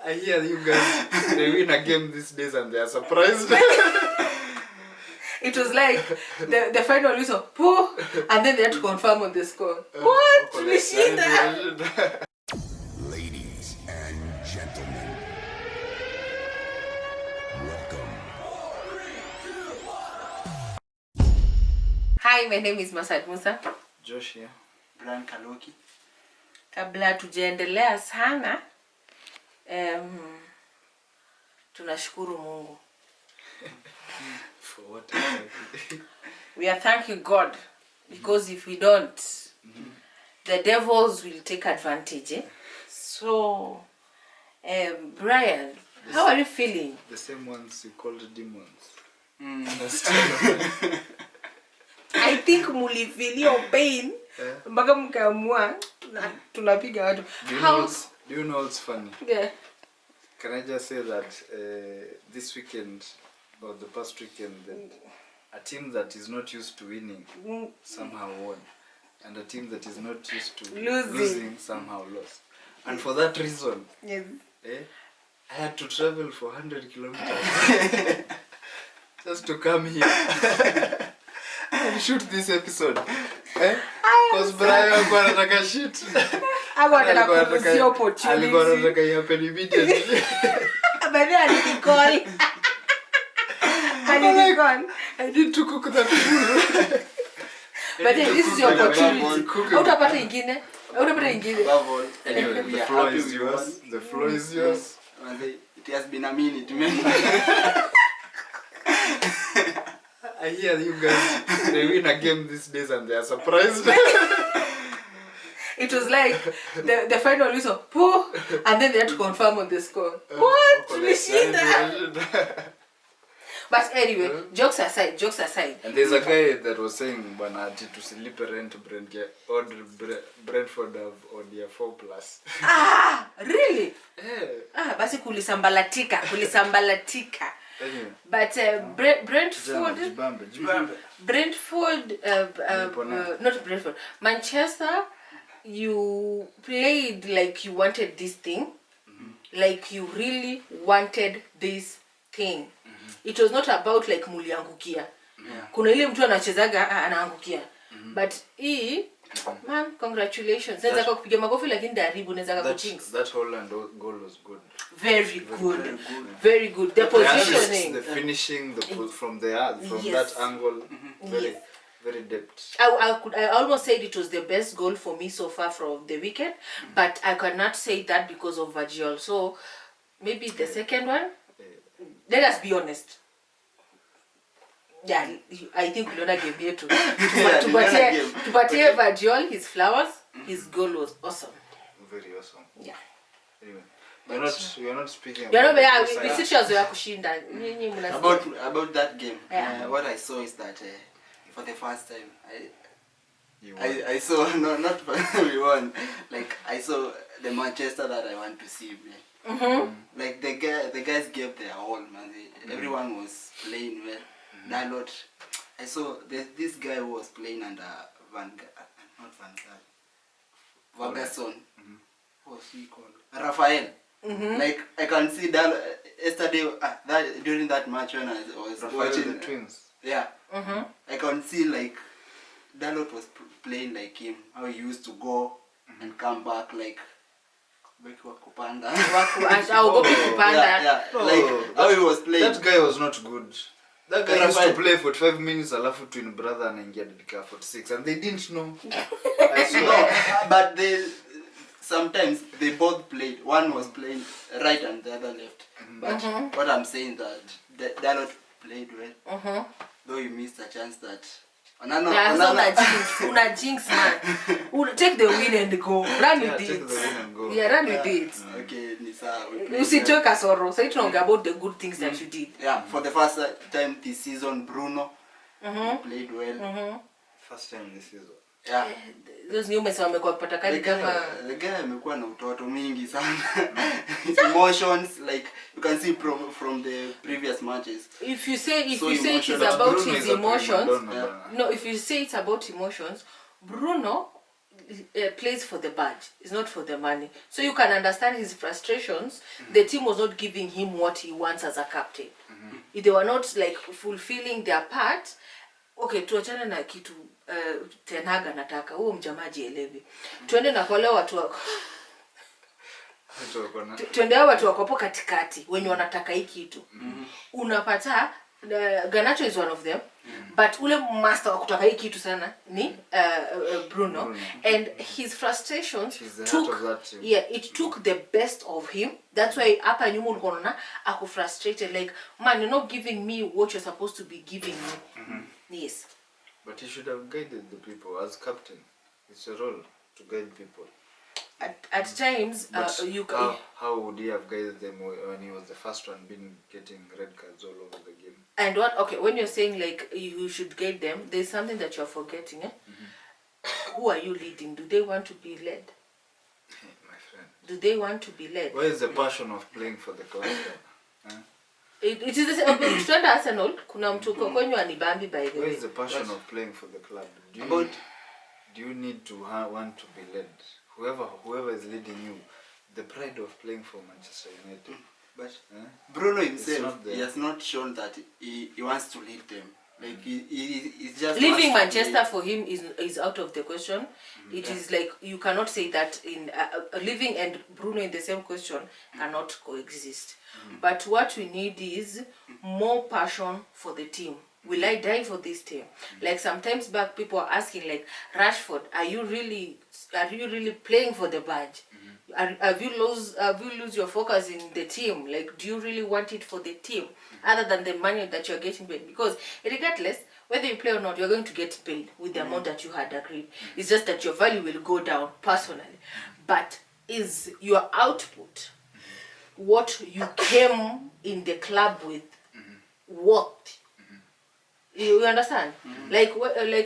I hear you guys, they win a game these days and they are surprised. It was like the final whistle, pooh, and then they had to confirm on the score. What? Tulishinda. Ladies and gentlemen, welcome. Hi, my name is Masad Musa. Josh here. Brian Kaloki. Kabla tujaendelea sana, tunashukuru Mungu. For what exactly? We are thanking God because if we don't, the devils will take advantage. Eh? So, Brian, how are you feeling? The same ones you called demons. I think muli feel your pain. Mpaka mkaamua tunapiga watu. Do you know what's funny? Yeah. Can I just say that this weekend or the past weekend, a team that is not used to winning somehow won, and a team that is not used to losing somehow lost. And for that reason, Yes. I had to travel for 100 kilometers just to come here and shoot this episode. Because Brian alikuwa anataka shit. Alikuwa anataka opportunity. Alikuwa anataka happen immediately. But then I need to cook that food. But then this is your opportunity. Utapata ingine. Anyway, the floor is yours. The floor is yours. It has been a minute, man. I hear you guys, they win a game these days and they are surprised. It was like the final whistle, pooh, and then they had to confirm on the score. What? Tulishinda. But anyway, jokes aside. And there's a guy that was saying, "Banati to sleep rent Brentford have on their 4+." Ah, really? Yeah. Basi kulisambalatika. Anyway. But not Brentford, Manchester, you played like you wanted this thing, like you really wanted this thing. It was not about like muliangukia. Kuna ile mtu anachezaga anaangukia. But man, congratulations. Naweza kukupiga makofi lakini daribu naweza kukuchinks. That Holland goal was good. Very good. The positioning, the finishing, from that angle, very depth. I almost said it was the best goal for me so far from the weekend, but I cannot say that because of Virgil. So maybe the second one. Let us be honest. Yeah, I think we'll not give here too. To Patia Virgil, his flowers, his goal was awesome. Very awesome. Yeah. Anyway, we are not speaking about that game. What I saw is that for the first time I saw not we won. Like I saw the Manchester that I want to see. Like the guys gave their all, man. Everyone was playing well. Dalot, I saw this guy who was playing under Ferguson. What's he called? Rafael. Like I can see that yesterday during that match when I was watching the twins. Yeah. I can see like Dalot was playing like him. How he used to go and come back like. Like how he was playing. That guy was not good. That guy used to play for 5 minutes, alafu twin brother anaingia dakika 46, and they didn't know. I swear. But sometimes they both played. One was playing right and the other left. But what I'm saying that Dalot played well. Though he missed a chance that. Una jinx man. Take the win and go. Run with it. Take the win and go. Yeah, run with it. Okay, Nisa. You see, talk us sorrow. So you talk about the good things that you did. Yeah, for the first time this season, Bruno played well. First time this season. Yeah. Those new mess wamekuwa kupata kadi kama the guy amekuwa na utoto mingi sana. Emotions, like you can see from the previous matches. If you say it is about his emotions, no, if you say it's about emotions, Bruno plays for the badge. It's not for the money. So you can understand his frustrations. The team was not giving him what he wants as a captain. They were not like fulfilling their part. Okay, tuachane na kitu Tenaga nataka. Huo mjamaji elewi. Tuende na kwa leo watu wako. Tuende watu wako hapo katikati wenye wanataka hii kitu. Unapata Garnacho is one of them. But ule master wa kutaka hii kitu sana ni Bruno. And his frustrations took the best of him. That's why hapa nyuma unaona ako frustrated like, man, you're not giving me what you're supposed to be giving me. Yes. But he should have guided the people as captain. It's a role to guide people. At times, you can. How would he have guided them when he was the first one getting red cards all over the game? And what? Okay, when you're saying like you should guide them, there's something that you're forgetting. Who are you leading? Do they want to be led? My friend. Do they want to be led? Where is the passion of playing for the club? It is the same. Tuenda Arsenal. Kuna mtu kwenye anibambi by the way. Where is the passion of playing for the club? Do you need to want to be led? Whoever is leading you, the pride of playing for Manchester United. But Bruno himself, he has not shown that he wants to lead them. Like he's just leaving Manchester for him is out of the question. It is like you cannot say that in living and Bruno in the same question cannot coexist. But what we need is more passion for the team. Will I die for this team? Like sometimes back people are asking like, Rashford, are you really playing for the badge? Have you lose your focus in the team? Like, do you really want it for the team other than the money that you're getting paid? Because regardless whether you play or not, you're going to get paid with the amount that you had agreed. It's just that your value will go down personally. But is your output what you came in the club with worth? You understand? Like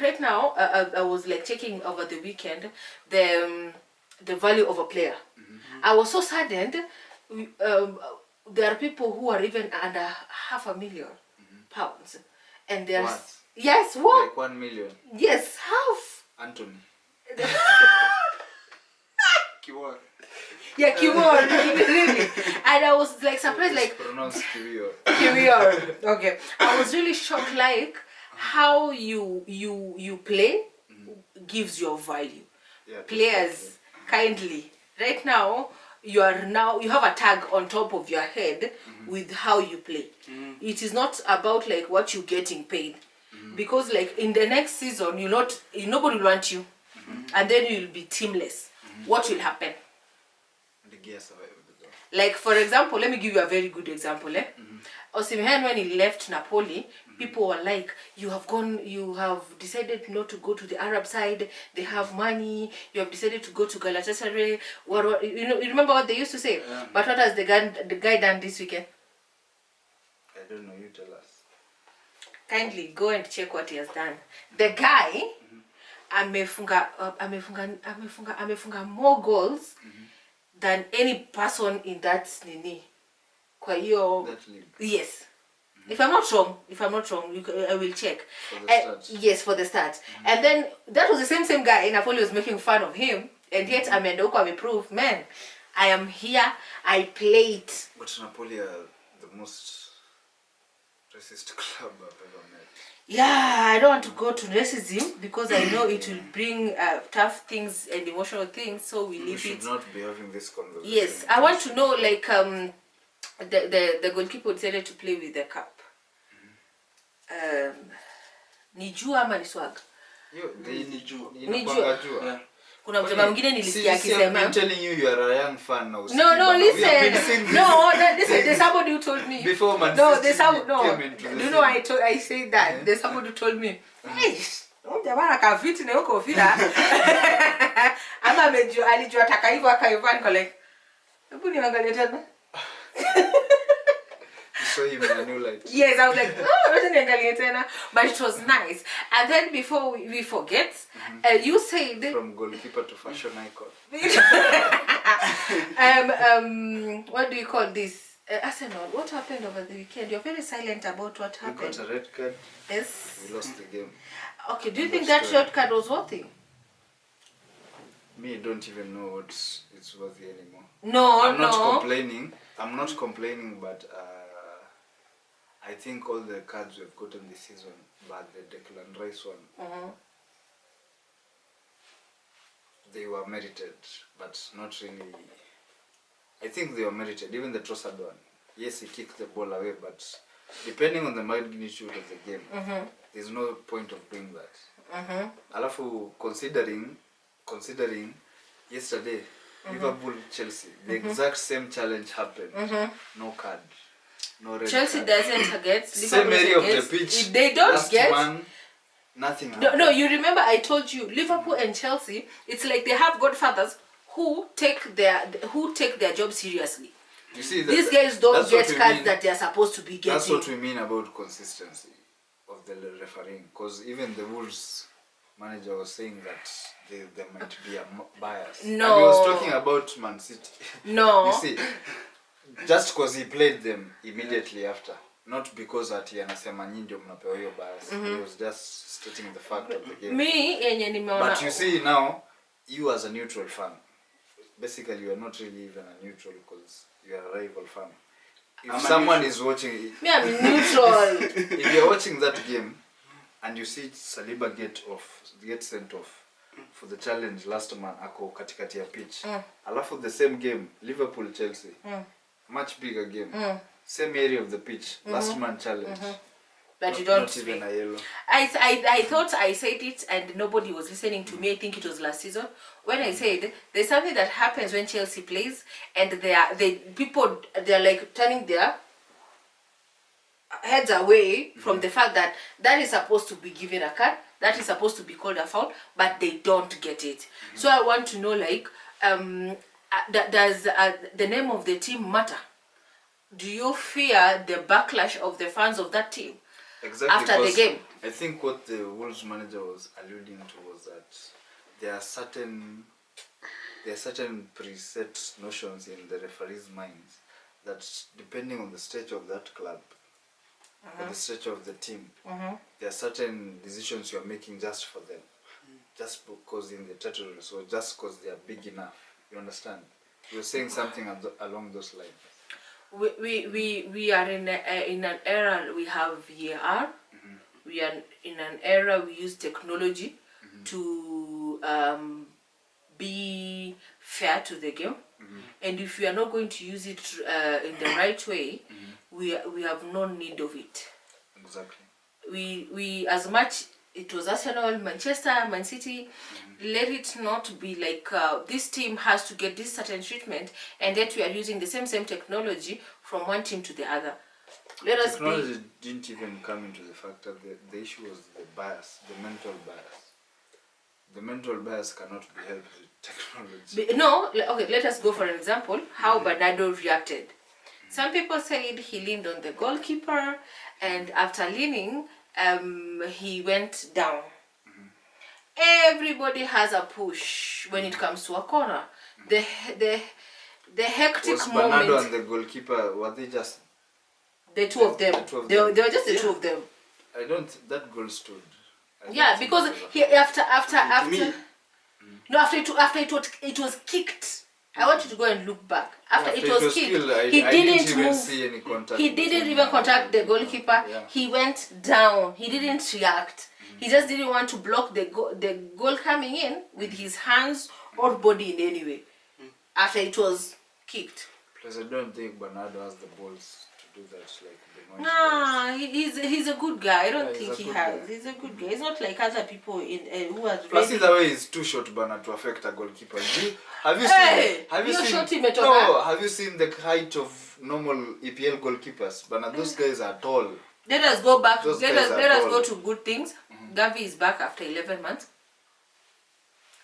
right now, I was like checking over the weekend the value of a player. I was so saddened. There are people who are even under £500,000, and there's yes, what? Like 1 million. Yes, half. Anthony. Kiwor. Yeah, Kiwor, really. And I was like surprised, like pronounced Kiwor. Kiwor. Okay, I was really shocked, like how you play gives your value. Yeah, players kindly. Right now, you have a tag on top of your head with how you play. It is not about like what you're getting paid, because like in the next season, nobody will want you, and then you'll be teamless. What will happen? Like for example, let me give you a very good example. Osimhen, when he left Napoli, people were like, you have decided not to go to the Arab side, they have money, you have decided to go to Galatasaray. You remember what they used to say? But what has the guy done this weekend? I don't know, you tell us. Kindly go and check what he has done. The guy amefunga more goals than any person in that nini. That league. Yes. If I'm not wrong, I will check. For the start. Yes, for the start. And then that was the same guy. Napoli was making fun of him, and yet Amendoko improved. Man, I am here. I played. But Napoli are the most racist club I've ever met. Yeah, I don't want to go to racism because I know it will bring tough things and emotional things. So we leave it. We should not be having this conversation. Yes, I want to know like the goalkeeper decided to play with the cap. Ni jua ama ni swag? Ni jua. Yeah. Kuna mtu mwingine nilisikia akisema. I'm telling you, you are a young fan now. No, listen. No, listen. There's somebody who told me. Before Man City came into the you know, I said that. There's somebody who told me. Hey, jamaa kaviti na yuko vila. Ama alijua taka hivyo akaivaa niko like. Hebu niangalie tena. So you made a new light. Yes, I was like, oh, but it was nice. And then before we forget, you said from goalkeeper to fashion icon. What do you call this? Arsenal. What happened over the weekend? You're very silent about what happened. We got a red card. Yes. We lost the game. Okay. Do you think that red card was worth it? Me don't even know what it's worthy anymore. No, I'm no. not complaining. I'm not complaining, but I think all the cards we've gotten this season, but the Declan Rice one, they were merited, but not really. I think they were merited. Even the Trossard one, yes, he kicked the ball away, but depending on the magnitude of the game, there's no point of doing that. Alafu considering yesterday, Liverpool Chelsea, the exact same challenge happened. No card, no red Chelsea card. doesn't get Same area of against, the pitch. if they don't last get man, nothing no, happened. no, you remember I told you Liverpool and Chelsea, it's like they have godfathers who take their job seriously. You see, These guys don't that's what get we cards mean. that they are supposed to be getting. That's what we mean about consistency of the refereeing. Because even the Wolves manager was saying that there might be a bias. No. And he was talking about Man City. No. You see, just because he played them immediately after. Not because ati anasema nyinyi ndio mnapewa hiyo bias. He was just stating the fact of the game. Me yenye nimeona. But you see now, you as a neutral fan, basically you are not really even a neutral because you are a rival fan. If someone is watching, Me, I'm neutral. if you're watching that game and you see Saliba get sent off for the challenge, last man ako katikati ya pitch. Alafu the same game, Liverpool Chelsea, much bigger game, same area of the pitch, last man challenge. But you don't not even a yellow. I thought I said it and nobody was listening to me. I think it was last season when I said there's something that happens when Chelsea plays and they're like turning their heads away from the fact that that is supposed to be given a card, that is supposed to be called a foul, but they don't get it. So I want to know, like, does the name of the team matter? Do you fear the backlash of the fans of that team? Exactly, after the game? I think what the Wolves manager was alluding to was that there are certain preset notions in the referee's minds that depending on the stage of that club or the stage of the team, there are certain decisions you are making just for them, just because in the territory, so just because they are big enough. You understand? You're saying something along those lines. We are in an era we have VAR. We are in an era we use technology to be fair to the game. And if we are not going to use it in the right way, we have no need of it. Exactly. We as much it was Arsenal, Manchester, Man City. Let it not be like this team has to get this certain treatment, and yet we are using the same technology from one team to the other. Technology didn't even come into the factor. The issue was the bias, the mental bias. The mental bias cannot be helped with technology. No, okay, let us go for an example. How Bernardo reacted. Some people said he leaned on the goalkeeper, and after leaning, he went down. Everybody has a push when it comes to a corner. The hectic Was moment. Bernardo and the goalkeeper, were they just the two of them? They were just the two of them. I don't. That goal stood. Yeah, because he after it was kicked. I want you to go and look back. After it was kicked, he didn't even move. see any contact. He didn't even contact the goalkeeper. Yeah. He went down. He didn't react. He just didn't want to block the goal coming in with his hands or body in any way. After it was kicked. Plus, I don't think Bernardo has the balls to do that. Like the Nah, he's a good guy. I don't think he has. Guy. He's a good guy. He's not like other people in who are. Plus, either way, it's too short Bernardo to affect a goalkeeper. Have you seen the height of normal EPL goalkeepers? Bernardo, those guys are tall. Let us go back. Those Let guys us are go tall. to good things. Gavi is back after 11 months,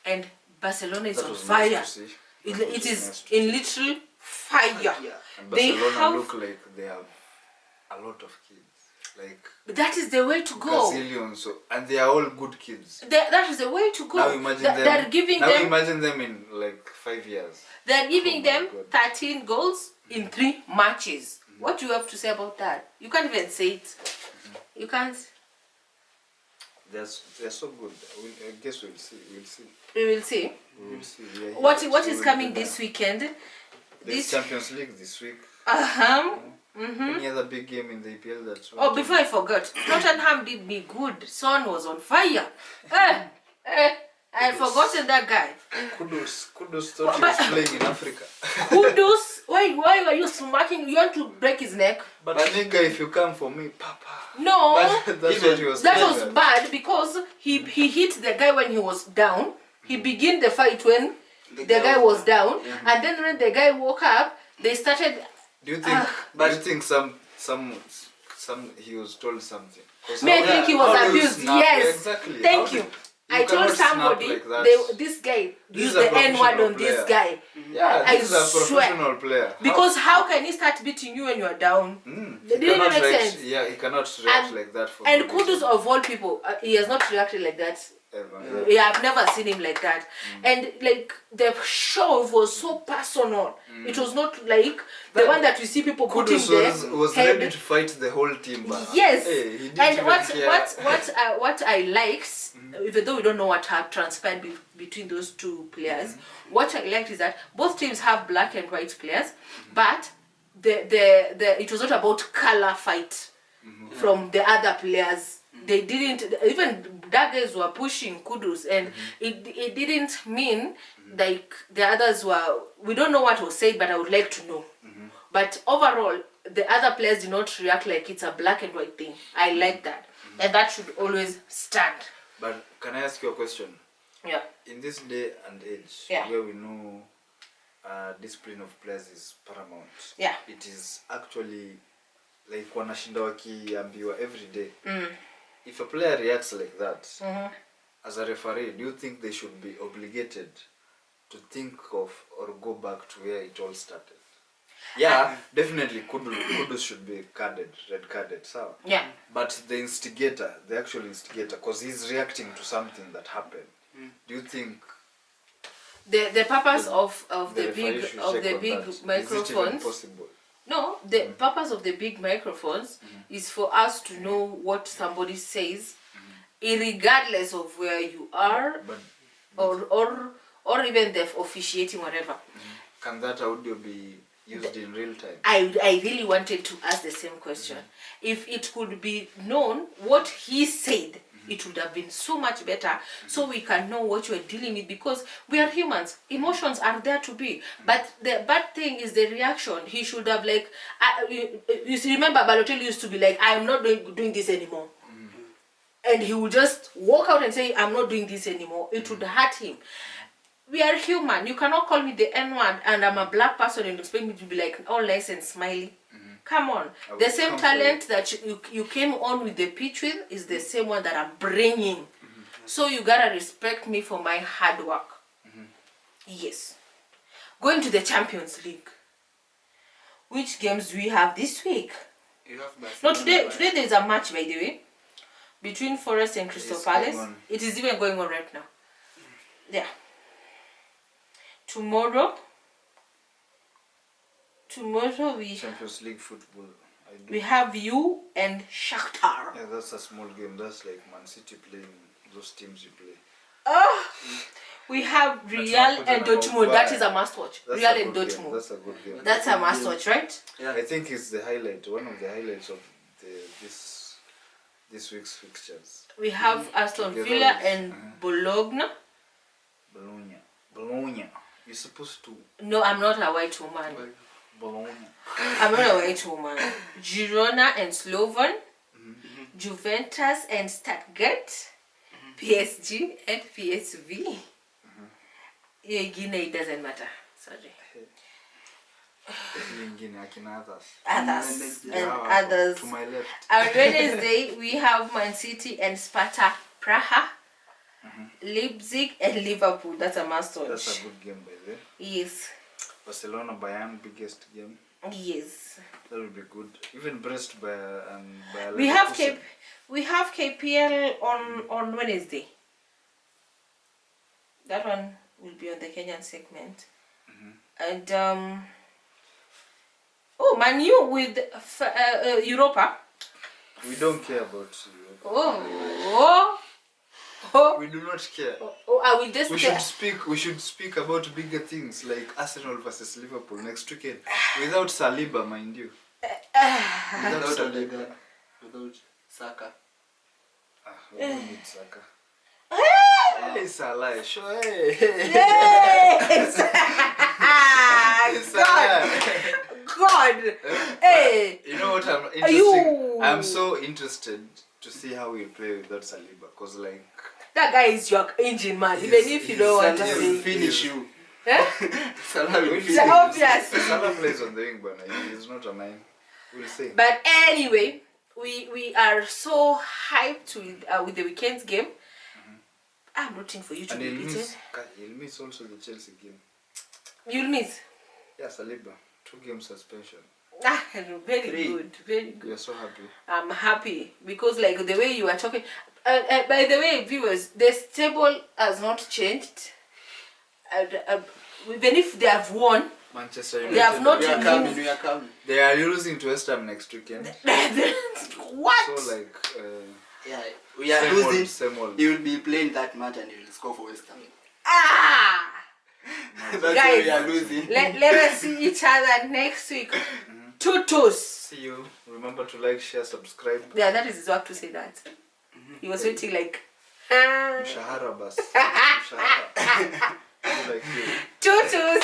and Barcelona is That on was fire. nice to see. It is in literal fire. And They Barcelona have. look like they have a lot of kids. Like That is the way to go. Brazilians, and they are all good kids. That is the way to go. Now imagine them. They're giving now them. imagine them in like 5 years. They're giving Oh my them God. 13 goals in 3 matches. What do you have to say about that? You can't even say it. You can't. they're so good. I guess we'll see. We will see. We will see. We are here, What so is we'll coming be this there. weekend? There's Champions League this week. Any other big game in the EPL that's Oh, before I forgot, Tottenham did me good. Son was on fire. I had forgotten that guy. Kudus thought he was playing in Africa. Kudus, why were you smacking? You want to break his neck? But nigga, if you come for me, Papa. No, That's what he was that playing was at. bad because he hit the guy when he was down. He began the fight when the guy was down, and then when the guy woke up, they started. Do you think some he was told something? May I think he was abused. Yes. Exactly. Thank you. I told cannot snap somebody like that. this guy This used is a the N word on professional this player. guy. Yeah, I he's a professional player. Because how can he start beating you when you are down? He Didn't cannot make react. sense. Yeah, he cannot react like that. For And no Kudus reason. of all people, he has not reacted like that. Ever, Yeah, I've never seen him like that. And like the show was so personal. It was not like the one that we see people putting Kudus there. was ready to fight the whole team. But Yes. hey, he didn't And even care. what I liked, even though we don't know what had transpired between those two players, what I liked is that both teams have black and white players, but it was not about color fight from the other players. They didn't, even that guys were pushing Kudus, and it didn't mean like the others were. We don't know what was said, but I would like to know. But overall, the other players did not react like it's a black and white thing. I like that, and that should always stand. But can I ask you a question? Yeah. In this day and age, where we know discipline of players is paramount, it is actually like wanashinda wakiambiwa every day. If a player reacts like that, as a referee, do you think they should be obligated to think of or go back to where it all started? Yeah, definitely Kudus should be red carded, so. Yeah. But the instigator, the actual instigator, because he's reacting to something that happened. Do you think the purpose of the big microphones? Is it even possible? No, the purpose of the big microphones is for us to know what somebody says, regardless of where you are, or even the officiating, whatever. Can that audio be used in real time? I really wanted to ask the same question. If it could be known what he said, it would have been so much better, so we can know what you are dealing with, because we are humans. Emotions are there to be, but the bad thing is the reaction. He should have like, you remember Balotelli used to be like, I am not doing this anymore, and he would just walk out and say, I'm not doing this anymore. It would hurt him. We are human. You cannot call me the N word and I'm a black person and expect me to be like all nice and smiley. Come on. The same talent that you came on with the pitch with is the same one that I'm bringing. So you gotta respect me for my hard work. Yes. Going to the Champions League. Which games do we have this week? No, today there's a match, by the way, between Forest and Crystal Palace. It is even going on right now. Yeah. Tomorrow we Champions League football. We have you and Shakhtar. Yeah, that's a small game. That's like Man City playing those teams you play. We have Real and Dortmund. That is a must watch. Real and Dortmund. That's a good game. That's a must watch, right? Yeah. I think it's the highlight. One of the highlights of this week's fixtures. We have Aston Villa and Bologna. Bologna. You're supposed to. No, I'm not a white woman. Bologna. I'm not a white woman. Girona and Slovan. Juventus and Stuttgart. PSG and PSV. Guinea, it doesn't matter. Sorry. Others. To my left. On Wednesday, we have Man City and Sparta Praha. Leipzig and Liverpool. That's a must watch. That's a good game, by the way. Yes. Barcelona Bayern, biggest game. Yes. That will be good. Even Brest by we have KPL on Wednesday. That one will be on the Kenyan segment. And Man U with Europa. We don't care about Europa. Oh, We do not care. I will just We say, should speak. We should speak about bigger things like Arsenal versus Liverpool next weekend without Saliba, mind you. Without Without Saliba. Odegaard, without Saka. We don't need Saka. Hey, Salah, sure. Hey. yes! God! God! Hey! You know what I'm interested? You- I'm so interested to see how we play without Saliba, cause like That guy is your engine man, even if you don't want to Salah will say. finish you. Eh? Salah will We'll finish So you. obvious. Salah plays on the wing, but he's not a 9. We'll see. But anyway, we are so hyped with the weekend's game. I'm rooting for you to And be he'll beaten. miss also the Chelsea game. You'll miss. Yeah, Saliba, 2-game suspension. Ah, very 3. good, very good. We are so happy. I'm happy because like the way you are talking. By the way, viewers, this table has not changed. Even if they have won, Manchester United. They have not We are moved. coming, we are coming. They are losing to West Ham next weekend. what? So like, Yeah, we are same losing. old, same old. He will be playing that match and he will score for West Ham. Ah! That's why Guys, we are losing. let us see each other next week. Tutus. See you. Remember to like, share, subscribe. Yeah, that is his work to say that. He was waiting like. Ah. Mshahara bas. Mshahara. Like you. Tutus.